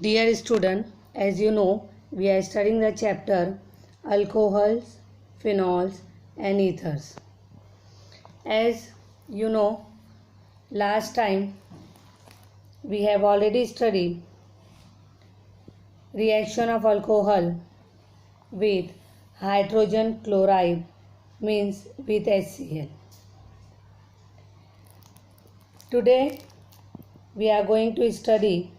Dear student, as you know, we are studying the chapter alcohols, phenols and ethers. As you know, last time we have already studied reaction of alcohol with hydrogen chloride means with HCl. Today we are going to study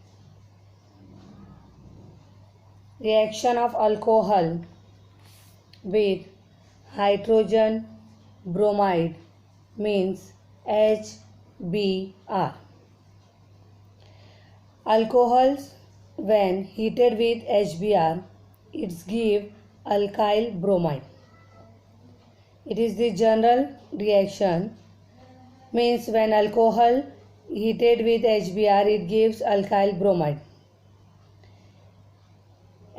reaction of alcohol with hydrogen bromide means HBr. Alcohols when heated with HBr, it gives alkyl bromide. It is the general reaction, means when alcohol heated with HBr, it gives alkyl bromide.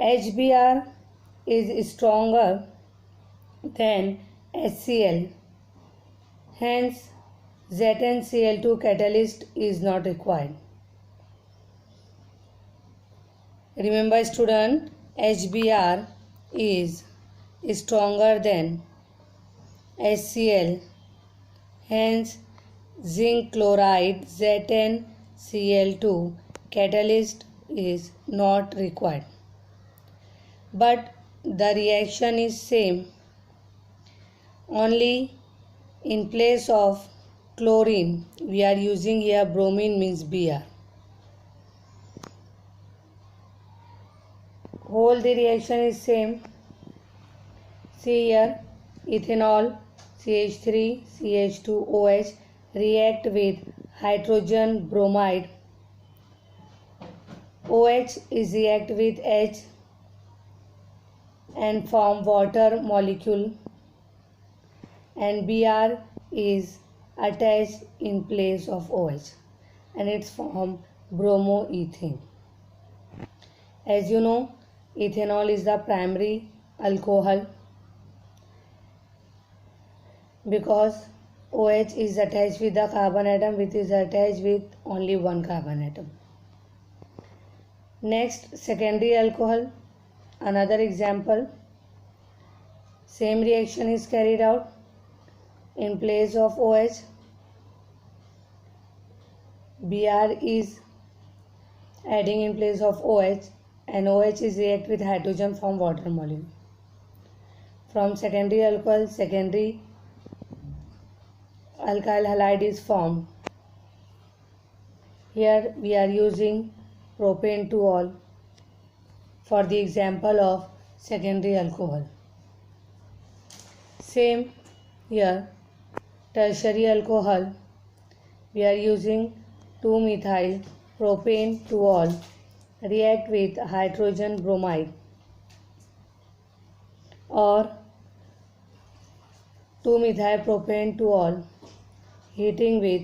HBr is stronger than HCl, hence ZnCl2 catalyst is not required. Remember student, HBr is stronger than HCl, hence zinc chloride ZnCl2 catalyst is not required. But the reaction is same, only in place of chlorine we are using here bromine means Br. Whole the reaction is same. See here, ethanol CH3 CH2OH react with hydrogen bromide. OH is react with H and form water molecule, and Br is attached in place of OH and it's form bromoethane. As you know, ethanol is the primary alcohol because OH is attached with the carbon atom, which is attached with only one carbon atom. Next, secondary alcohol. Another example, same reaction is carried out. In place of OH, Br is adding in place of OH, and OH is react with hydrogen from water molecule. From secondary alcohol, secondary alkyl halide is formed. Here we are using propane to all for the example of secondary alcohol. Same here, tertiary alcohol, we are using 2-methyl propane to all react with hydrogen bromide, or 2-methyl propane to all heating with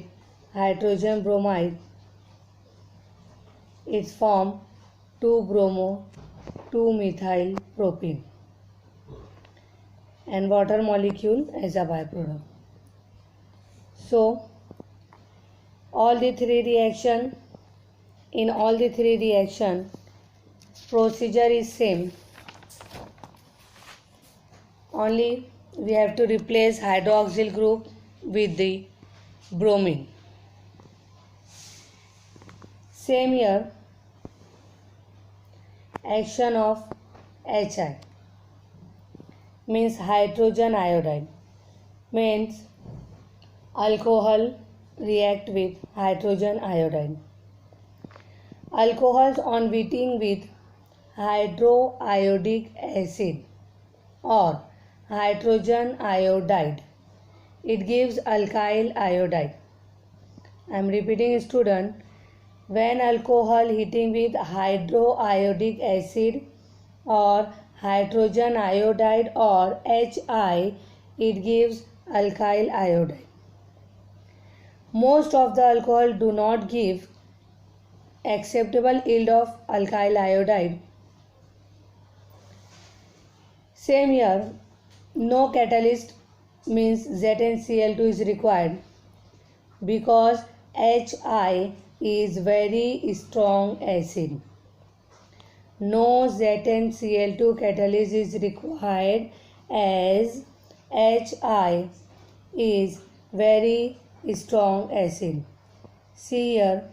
hydrogen bromide, it's form 2-bromo 2-methyl propane and water molecule as a byproduct. So all the three reaction, in all the three reaction procedure is same, only we have to replace hydroxyl group with the bromine. Same here, action of Hi means hydrogen iodide, means alcohol react with hydrogen iodide. Alcohols on heating with hydroiodic acid or hydrogen iodide, it gives alkyl iodide. I am repeating student, when alcohol heating with hydroiodic acid or hydrogen iodide or Hi, it gives alkyl iodide. Most of the alcohol do not give acceptable yield of alkyl iodide. Same here, no catalyst means ZnCl2 is required because Hi is very strong acid. No ZnCl2 catalyst is required as HI is very strong acid. See here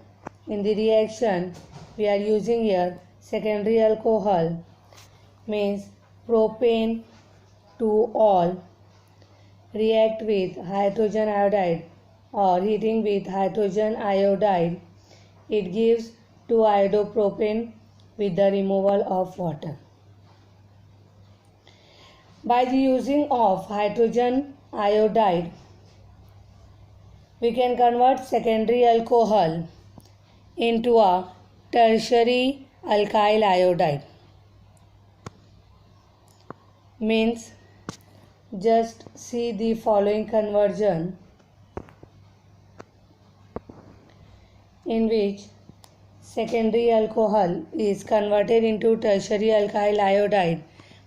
in the reaction we are using here secondary alcohol, means propane to all react with hydrogen iodide or heating with hydrogen iodide. It gives 2-iodopropane with the removal of water. By the using of hydrogen iodide, we can convert secondary alcohol into a tertiary alkyl iodide. Means just see the following conversion in which secondary alcohol is converted into tertiary alkyl iodide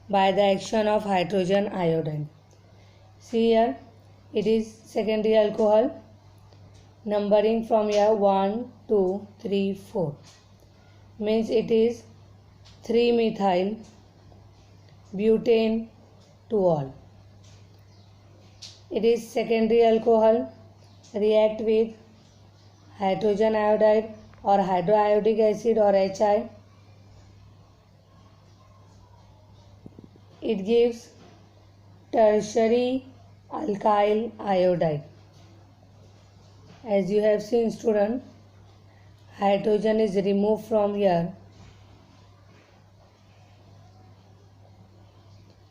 by the action of hydrogen iodide. See here, it is secondary alcohol, numbering from here 1, 2, 3, 4. Means it is 3-methyl butane to all. It is secondary alcohol, react with hydrogen iodide or hydroiodic acid or HI. It gives tertiary alkyl iodide. As you have seen, student, hydrogen is removed from here.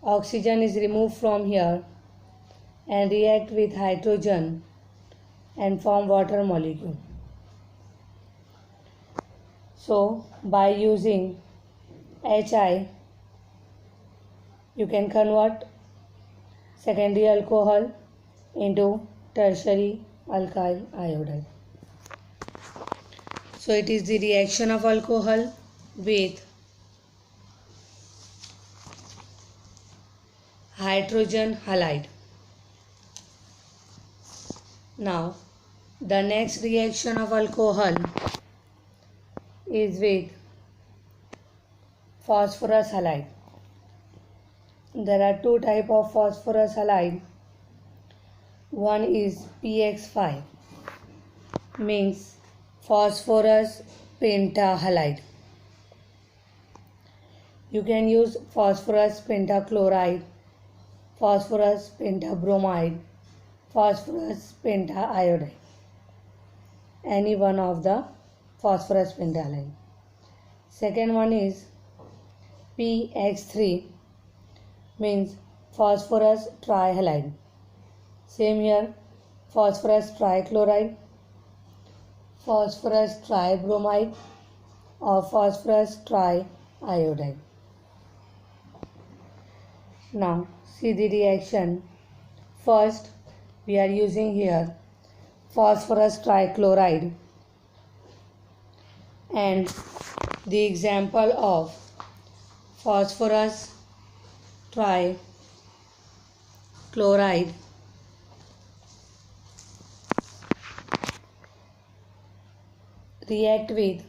Oxygen is removed from here and react with hydrogen and form water molecule. So by using HI, you can convert secondary alcohol into tertiary alkyl iodide. So it is the reaction of alcohol with hydrogen halide. Now the next reaction of alcohol is with phosphorus halide. There are two types of phosphorus halide. One is PX5, means phosphorus pentahalide. You can use phosphorus pentachloride, phosphorus pentabromide, phosphorus pentaiodide, any one of the phosphorus pentahalide. Second one is PX3, means phosphorus trihalide. Same here, phosphorus trichloride, phosphorus tribromide or phosphorus triiodide. Now see the reaction. First we are using here phosphorus trichloride, and the example of phosphorus trichloride react with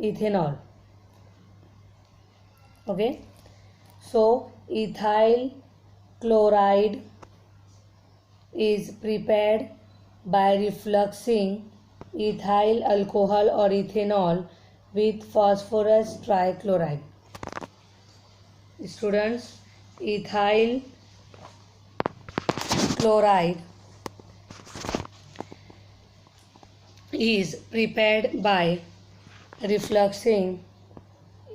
ethanol. Okay, so ethyl chloride is prepared by refluxing ethyl alcohol or ethanol with phosphorus trichloride. Students, ethyl chloride is prepared by refluxing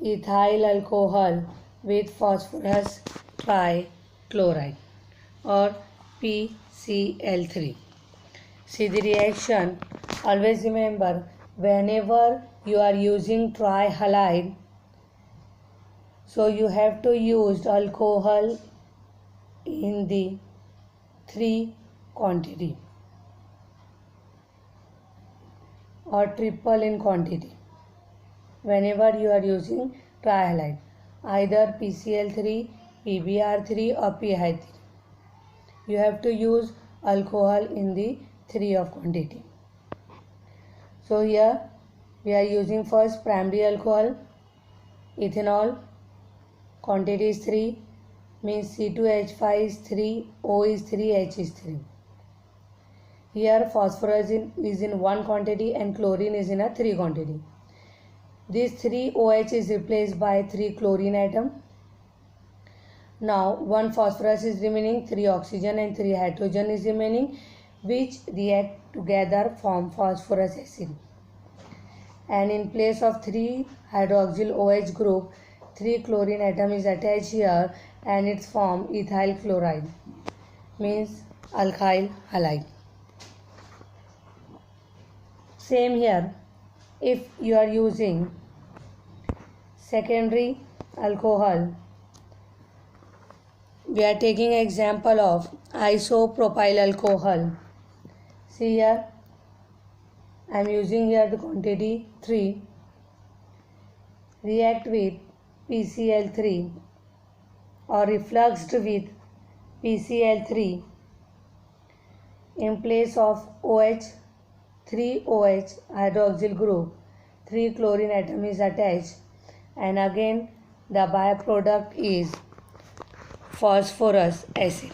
ethyl alcohol with phosphorus trichloride or PCl3. See the reaction. Always remember, whenever you are using trihalide, so you have to use alcohol in the 3 quantity or triple in quantity. Whenever you are using trihalide, either PCl3, PBr3 or PI3, you have to use alcohol in the 3 of quantity. So here we are using first primary alcohol ethanol quantity is 3, means C2H5 is 3, O is 3, H is 3. Here phosphorus is in 1 quantity and chlorine is in a 3 quantity. This 3 OH is replaced by 3 chlorine atom. Now 1 phosphorus is remaining, 3 oxygen and 3 hydrogen is remaining, which react together form phosphorus acid. And in place of 3 hydroxyl OH group, 3 chlorine atom is attached here and it's form ethyl chloride, means alkyl halide. Same here, if you are using secondary alcohol, we are taking example of isopropyl alcohol. See here, I am using here the quantity 3. React with PCl3 or refluxed with PCl3. In place of OH, 3 OH hydroxyl group, 3 chlorine atom is attached, and again the byproduct is phosphorus acid.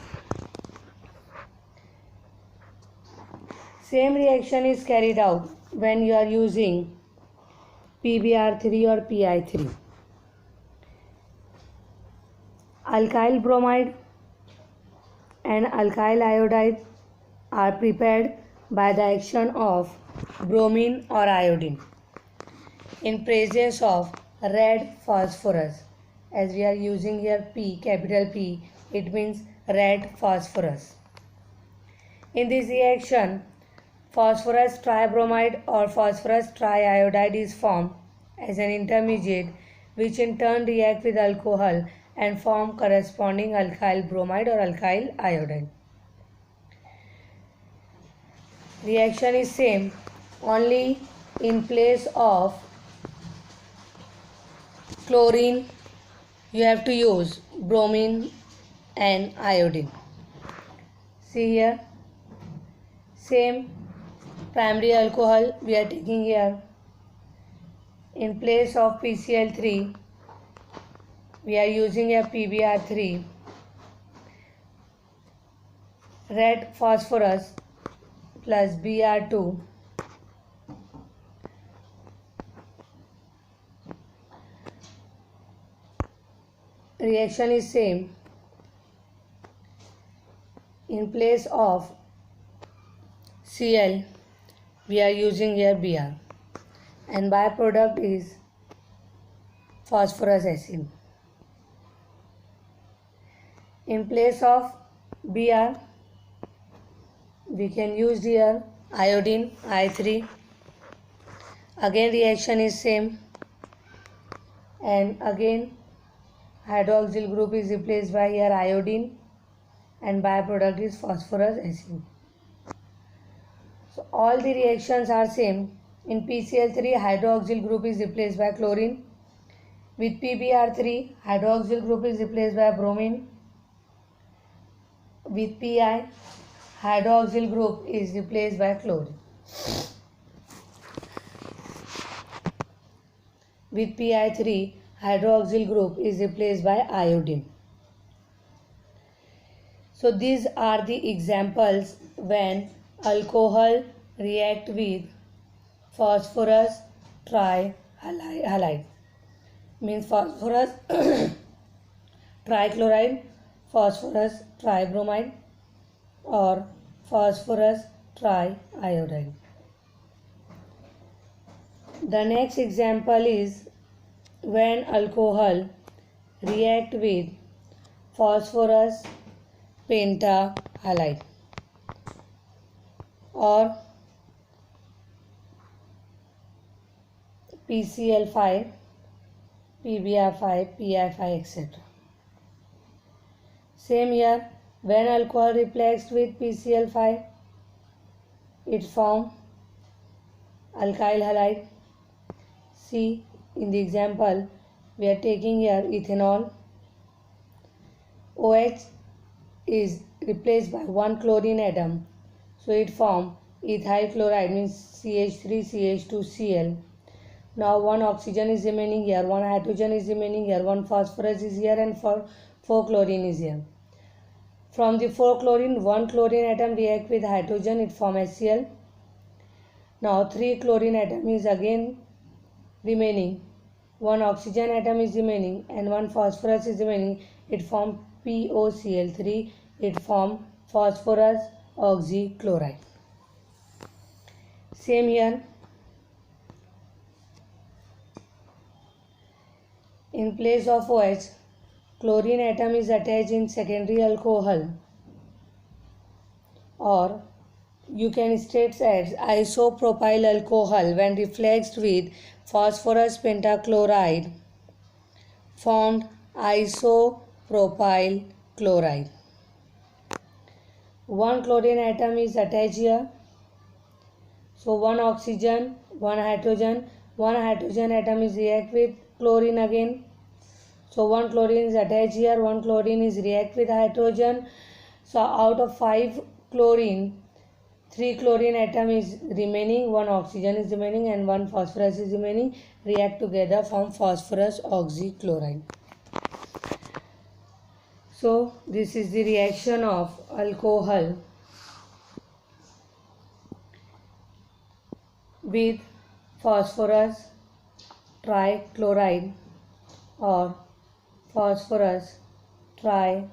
Same reaction is carried out when you are using PbR3 or Pi3. Alkyl bromide and alkyl iodide are prepared by the action of bromine or iodine in presence of red phosphorus. As we are using here P, capital P, it means red phosphorus. In this reaction, phosphorus tribromide or phosphorus triiodide is formed as an intermediate, which in turn react with alcohol and form corresponding alkyl bromide or alkyl iodide. Reaction is same, only in place of chlorine you have to use bromine and iodine. See here, same primary alcohol we are taking here. In place of PCl3 we are using a PbR3. Red phosphorus plus Br2 reaction is same. In place of Cl we are using here Br, and byproduct is phosphorus acid. In place of Br we can use here iodine I3. Again reaction is same, and again hydroxyl group is replaced by here iodine, and byproduct is phosphorus acid. So all the reactions are same. In PCl3 hydroxyl group is replaced by chlorine. With PbR3 hydroxyl group is replaced by bromine. With Pi hydroxyl group is replaced by chlorine. With Pi3 hydroxyl group is replaced by iodine. So these are the examples when alcohol react with phosphorus trihalide, means phosphorus trichloride, phosphorus tribromide, or phosphorus triiodide. The next example is when alcohol react with phosphorus pentahalide or PCl5, PbR5, Pi5, etc. Same here, when alcohol reacts with PCl5, it forms alkyl halide. See, in the example, we are taking here ethanol. OH is replaced by 1 chlorine atom, so it forms ethyl chloride, means CH3CH2Cl. Now one oxygen is remaining here, one hydrogen is remaining here, one phosphorus is here, and four chlorine is here. From the 4 chlorine, 1 chlorine atom react with hydrogen, it forms HCl. Now 3 chlorine atom is again remaining, 1 oxygen atom is remaining, and 1 phosphorus is remaining, it forms POCl3, it forms phosphorus oxychloride. Same here. In place of OH, chlorine atom is attached in secondary alcohol, or you can state as isopropyl alcohol when reflexed with phosphorus pentachloride formed isopropyl chloride. One chlorine atom is attached here. So one oxygen, one hydrogen atom is react with chlorine again. So one chlorine is attached here, one chlorine is react with hydrogen. So out of 5 chlorine, 3 chlorine atom is remaining, 1 oxygen is remaining, and 1 phosphorus is remaining. React together, form phosphorus oxychloride. So this is the reaction of alcohol with phosphorus trichloride or phosphorus tribromide,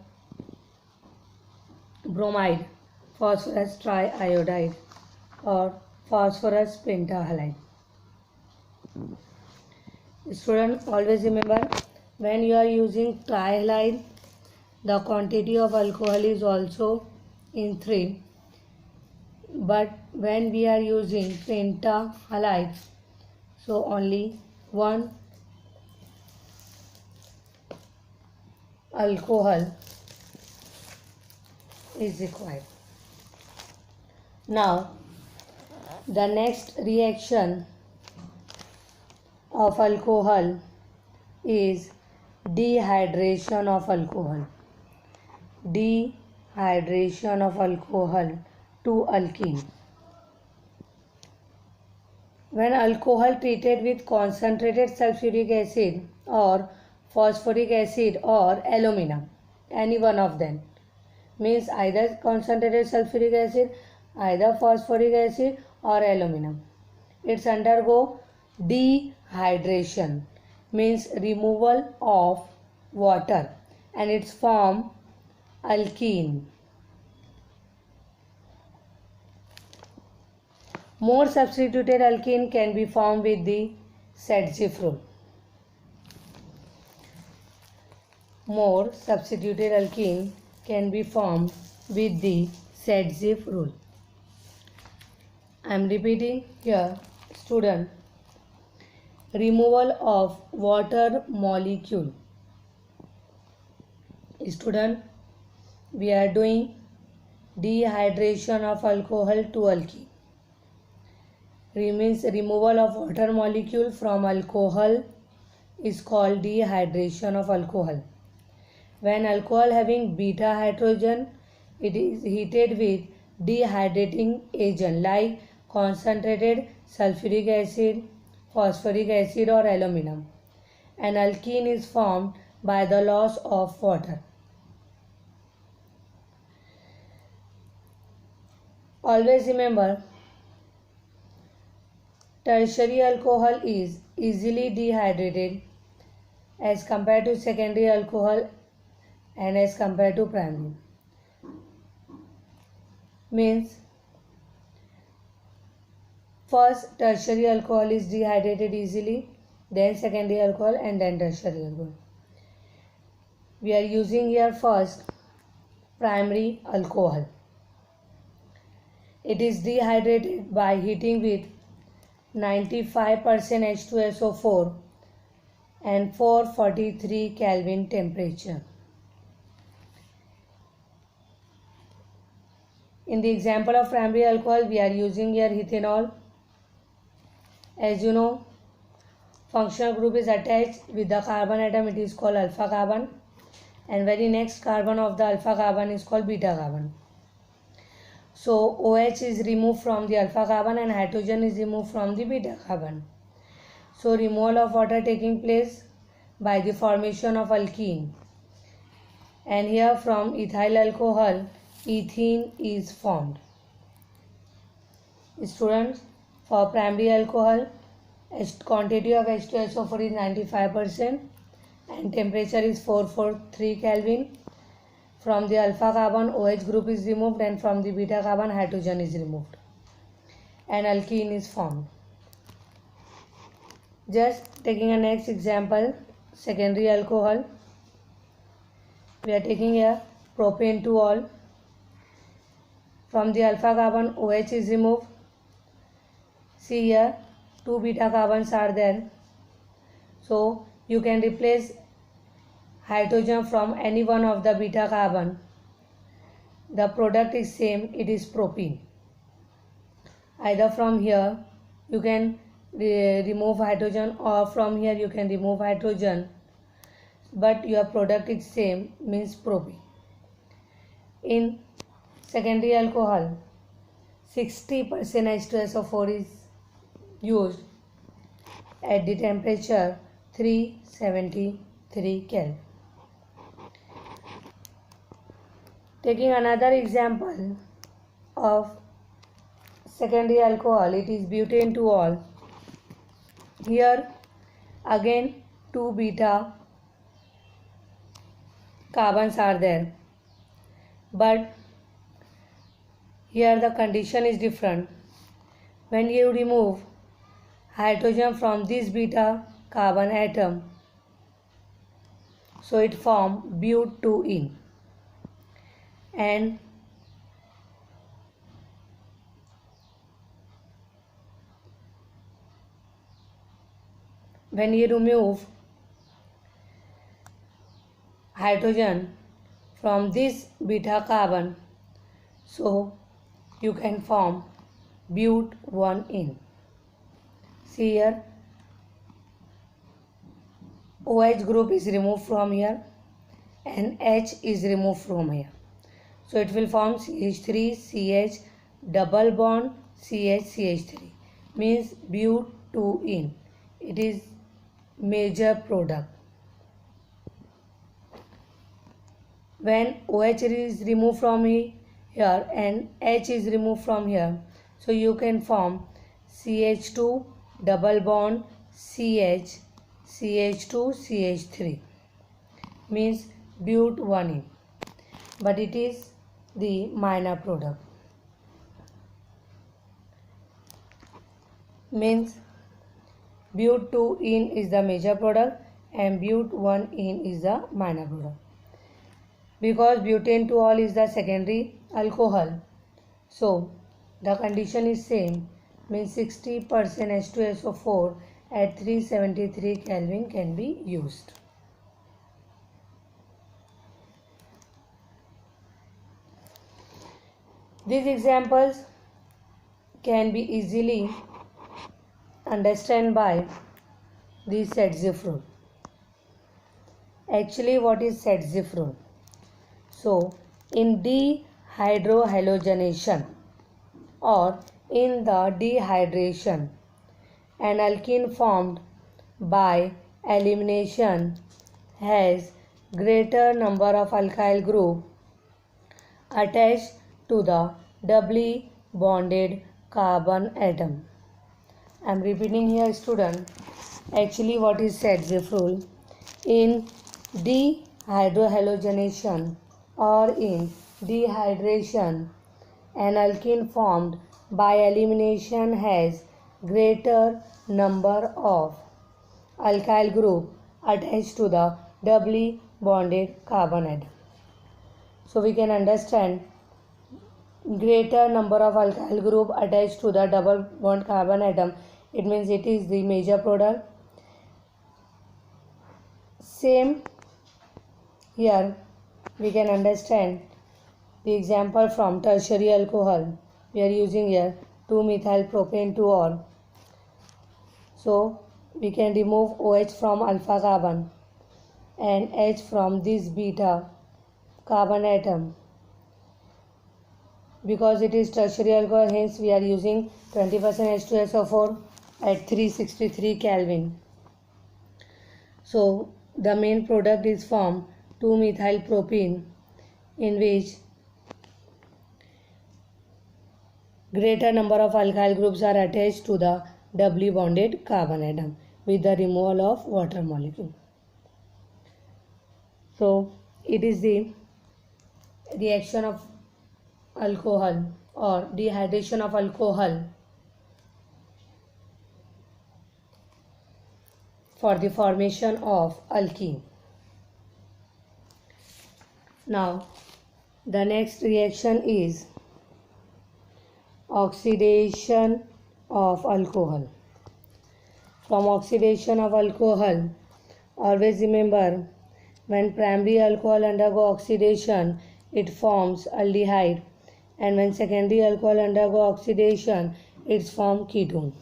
phosphorus triiodide, or phosphorus pentahalide. Student, always remember, when you are using trihalide, the quantity of alcohol is also in 3. But when we are using pentahalide, so only 1 alcohol is required. Now, the next reaction of alcohol is dehydration of alcohol. Dehydration of alcohol to alkene. When alcohol treated with concentrated sulfuric acid or phosphoric acid or aluminum, any one of them, means either concentrated sulfuric acid, either phosphoric acid or aluminum, it's undergo dehydration, means removal of water, and its form alkene. More substituted alkene can be formed with the Sadzeff rule. More substituted alkene can be formed with the Sadzeff rule. I am repeating here, student. Removal of water molecule. Student, we are doing dehydration of alcohol to alkene. Means removal of water molecule from alcohol is called dehydration of alcohol. When alcohol having beta hydrogen, it is heated with dehydrating agent like concentrated sulfuric acid, phosphoric acid or aluminum. An alkene is formed by the loss of water. Always remember, tertiary alcohol is easily dehydrated as compared to secondary alcohol and as compared to primary. Means first tertiary alcohol is dehydrated easily, then secondary alcohol, and then tertiary alcohol. We are using here first primary alcohol. It is dehydrated by heating with 95% H2SO4 and 443 Kelvin temperature. In the example of primary alcohol, we are using here ethanol. As you know, functional group is attached with the carbon atom, it is called alpha carbon, and very next carbon of the alpha carbon is called beta carbon. So OH is removed from the alpha carbon and hydrogen is removed from the beta carbon. So removal of water taking place by the formation of alkene. And here from ethyl alcohol, ethene is formed. Students, for primary alcohol, quantity of H2SO4 is 95% and temperature is 443 Kelvin. From the alpha carbon, OH group is removed and from the beta carbon, hydrogen is removed and alkene is formed. Just taking a next example, secondary alcohol. We are taking here propane to all. From the alpha carbon, OH is removed. See here, 2 beta carbons are there. So you can replace hydrogen from any one of the beta carbon. The product is same, it is propene. Either from here you can remove hydrogen or from here you can remove hydrogen, but your product is same, means propene. In secondary alcohol, 60% H2SO4 is used at the temperature 373 Kelvin. Taking another example of secondary alcohol, it is butane to all. Here again 2 beta carbons are there, but here the condition is different. When you remove hydrogen from this beta carbon atom, so it forms butene, and when you remove hydrogen from this beta carbon, so you can form but1ene. See here, OH group is removed from here and H is removed from here. So it will form CH3 CH double bond CH CH3, means but2ene. It is major product. When OH is removed from here and H is removed from here, so you can form CH2 double bond CH CH2 CH3, means but1ene, but it is the minor product, means but2ene is the major product and but1ene is the minor product. Because butane to all is the secondary alcohol, so the condition is same, means 60% H2SO4 at 373 Kelvin can be used. These examples can be easily understood by the Setziff rule. Actually, what is Setziff rule? So, in dehydrohalogenation or in the dehydration, an alkene formed by elimination has greater number of alkyl group attached to the doubly bonded carbon atom. I am repeating here, student. Actually, what is Setziff rule? In dehydrohalogenation or in dehydration, an alkene formed by elimination has greater number of alkyl group attached to the doubly bonded carbon atom. So we can understand greater number of alkyl group attached to the double bond carbon atom, it means it is the major product. Same here we can understand the example from tertiary alcohol. We are using here 2-methyl propane to all. So we can remove OH from alpha carbon and H from this beta carbon atom. Because it is tertiary alcohol, hence we are using 20% H2SO4. at 363 Kelvin. So the main product is formed 2-methyl propene, in which greater number of alkyl groups are attached to the doubly bonded carbon atom with the removal of water molecule. So it is the reaction of alcohol or dehydration of alcohol for the formation of alkene. Now the next reaction is oxidation of alcohol. From oxidation of alcohol, always remember, when primary alcohol undergo oxidation, it forms aldehyde, and when secondary alcohol undergo oxidation, it forms ketone.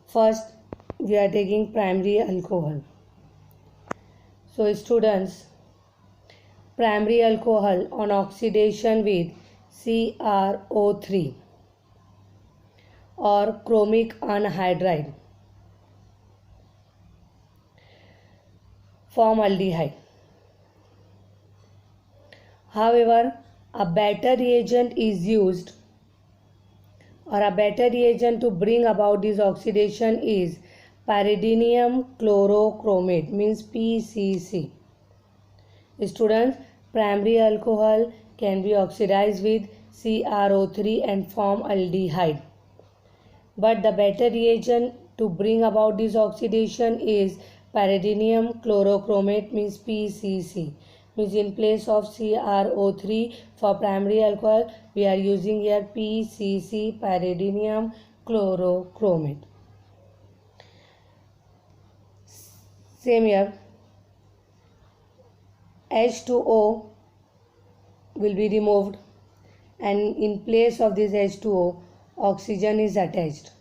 First, we are taking primary alcohol. So students, primary alcohol on oxidation with CrO3 or chromic anhydride form aldehyde. However, a better reagent is used, or a better reagent to bring about this oxidation is pyridinium chlorochromate, means PCC. Students, primary alcohol can be oxidized with CrO3 and form aldehyde. But the better reagent to bring about this oxidation is pyridinium chlorochromate, means PCC. Means in place of CrO3 for primary alcohol, we are using here PCC, pyridinium chlorochromate. Same here, H2O will be removed, and in place of this H2O, oxygen is attached,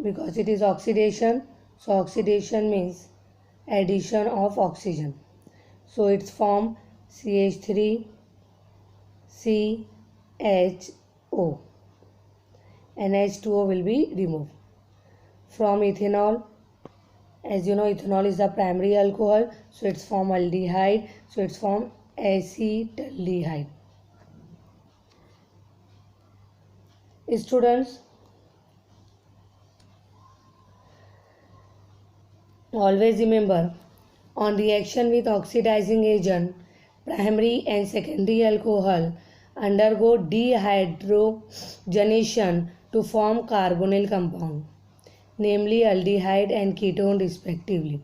because it is oxidation. So oxidation means addition of oxygen. So it's form CH3 CHO, and H2O will be removed. From ethanol, as you know, ethanol is the primary alcohol, so it's form aldehyde, so it's form acetaldehyde. Students, always remember, on reaction with oxidizing agent, primary and secondary alcohol undergo dehydrogenation to form carbonyl compound, namely aldehyde and ketone respectively.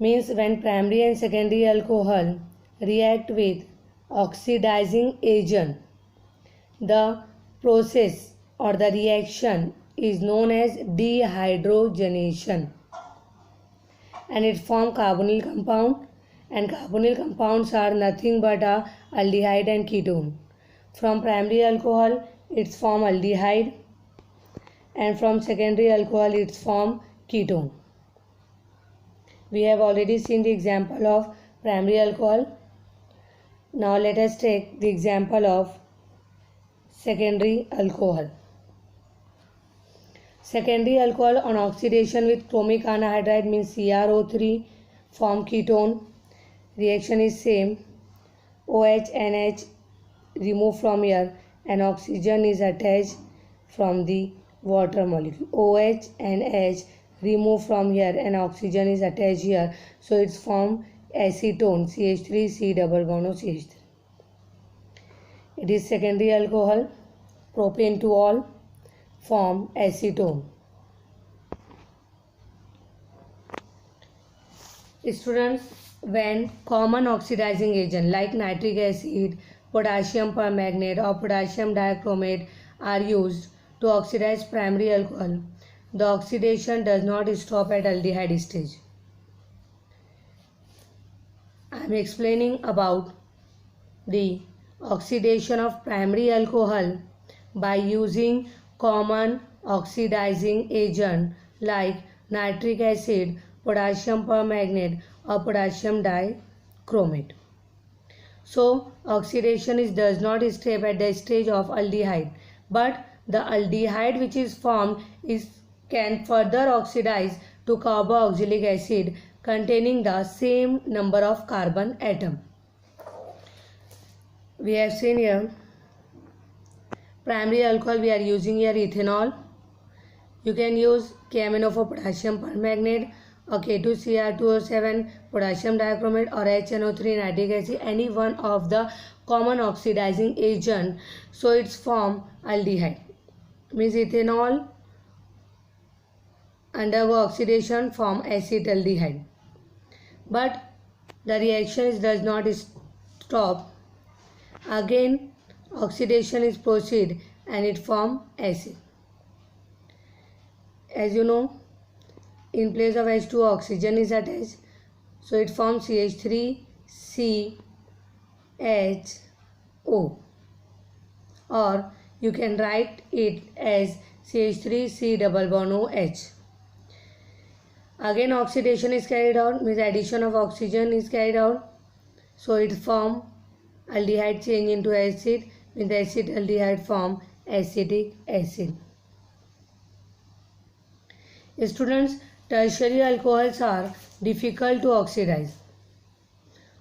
Means when primary and secondary alcohol react with oxidizing agent, the process or the reaction is known as dehydrogenation, and it forms carbonyl compound, and carbonyl compounds are nothing but a aldehyde and ketone. From primary alcohol it's form aldehyde, and from secondary alcohol it's form ketone. We have already seen the example of primary alcohol. Now let us take the example of secondary alcohol. Secondary alcohol on oxidation with chromic anhydride, means CrO3, form ketone. Reaction is same. OH and H removed from here, and oxygen is attached from the water molecule. OH and H removed from here, and oxygen is attached here, so it's form acetone, CH3 C double bond O CH3. It is secondary alcohol. Propane to all form acetone. Students, when common oxidizing agent like nitric acid, potassium permanganate or potassium dichromate are used to oxidize primary alcohol, the oxidation does not stop at aldehyde stage. I am explaining about the oxidation of primary alcohol by using common oxidizing agent like nitric acid, potassium permanganate or potassium dichromate. So oxidation does not stop at the stage of aldehyde, but the aldehyde which is formed can further oxidize to carboxylic acid containing the same number of carbon atom. We have seen here primary alcohol. We are using here ethanol. You can use KMnO4 potassium permanganate or K2Cr2O7 potassium dichromate or HNO3 nitric acid, any one of the common oxidizing agent. So it's form aldehyde. Means ethanol undergo oxidation form acetaldehyde. But the reaction does not stop. Again oxidation is proceed and it form acid. As you know, in place of H2 oxygen is attached, so it forms CH3CHO, or you can write it as CH3C double bond OH. Again oxidation is carried out, means addition of oxygen is carried out, so it form aldehyde change into acid, with acetaldehyde form acetic acid. Students, tertiary alcohols are difficult to oxidize.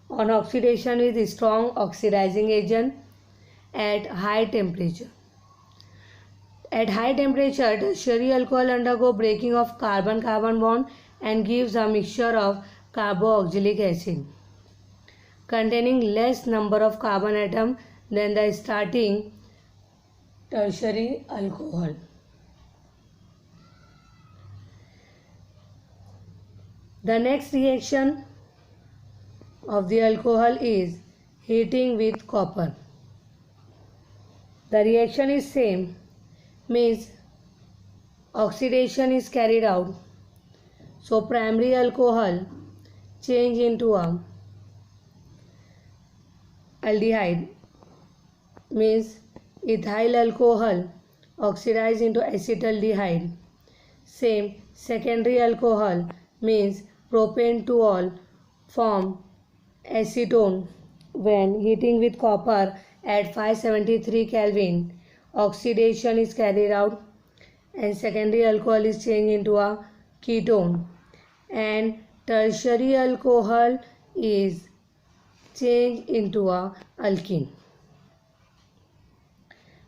On oxidation with strong oxidizing agent at high temperature. At high temperature, tertiary alcohol undergo breaking of carbon-carbon bond and gives a mixture of carboxylic acid containing less number of carbon atom than the starting tertiary alcohol. The next reaction of the alcohol is heating with copper. The reaction is same, means oxidation is carried out. So primary alcohol change into a aldehyde, means ethyl alcohol oxidize into acetaldehyde. Same secondary alcohol means propane-to-all form acetone when heating with copper at 573 Kelvin. Oxidation is carried out and secondary alcohol is changed into a ketone, and tertiary alcohol is changed into a alkene.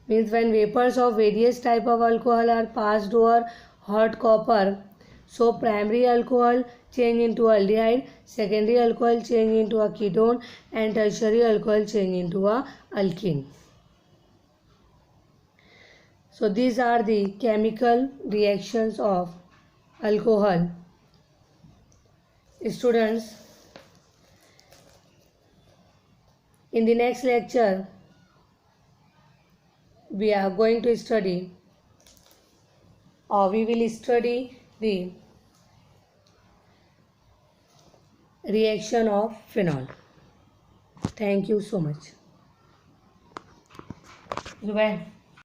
Means when vapors of various type of alcohol are passed over hot copper, so primary alcohol change into aldehyde, secondary alcohol change into a ketone, and tertiary alcohol change into a alkene. So these are the chemical reactions of alcohol. Students, in the next lecture we are going to study, or we will study the reaction of phenol. Thank you so much. Bye.